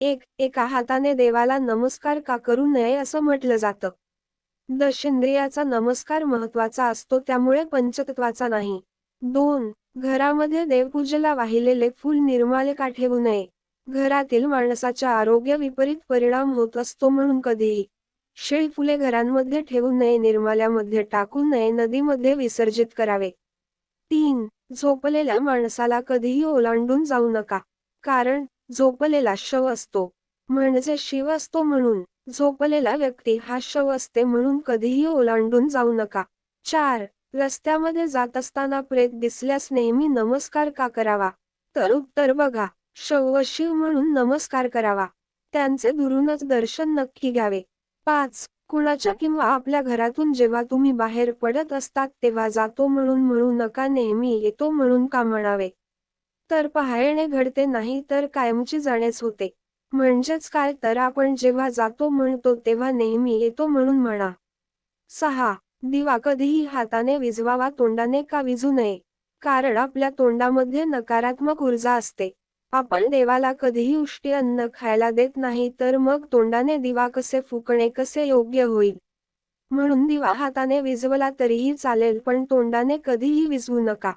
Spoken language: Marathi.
एका हाताने देवाला नमस्कार का करू नये असं म्हटलं जातं. दशेंद्रियाचा नमस्कार महत्वाचा असतो, त्यामुळे पंचतत्वाचा नाही. 2. घरामध्ये देवपूजेला वाहिलेले फूल निर्माल्य का ठेवू नये. घरातील माणसाच्या आरोग्य विपरीत परिणाम होत असतो, म्हणून कधीही शेळी फुले घरांमध्ये ठेवू नये, निर्माल्यामध्ये टाकू नये, नदीमध्ये विसर्जित करावे. 3. झोपलेल्या माणसाला कधीही ओलांडून जाऊ नका. कारण झोपलेला शव असतो म्हणजे शिव असतो, म्हणून झोपलेला व्यक्ती हा शव असते, म्हणून कधीही ओलांडून जाऊ नका. 4. रस्त्यामध्ये जात असताना प्रेत दिसल्यास नेहमी नमस्कार का करावा. तर उत्तर बघा, शव व शिव म्हणून नमस्कार करावा. त्यांचे दुरूनच दर्शन नक्की घ्यावे. 5. कुणाच्या किंवा आपल्या घरातून जेव्हा तुम्ही बाहेर पडत असतात तेव्हा जातो म्हणून म्हणू नका, नेहमी येतो म्हणून का म्हणावे. तर पहायणे घडते, नाही तर कायमची जाणेच होते. म्हणजेच काय, तर आपण जेव्हा जातो म्हणतो तेव्हा नेहमी येतो म्हणून म्हणा. 6. दिवा कधीही हाताने विझवावा, तोंडाने का विझू नये. कारण आपल्या तोंडामध्ये नकारात्मक ऊर्जा असते. आपण देवाला कधीही उष्टी अन्न खायला देत नाही, तर मग तोंडाने दिवा कसे फुकणे, कसे योग्य होईल. म्हणून दिवा हाताने विझवला तरीही चालेल, पण तोंडाने कधीही विझवू नका.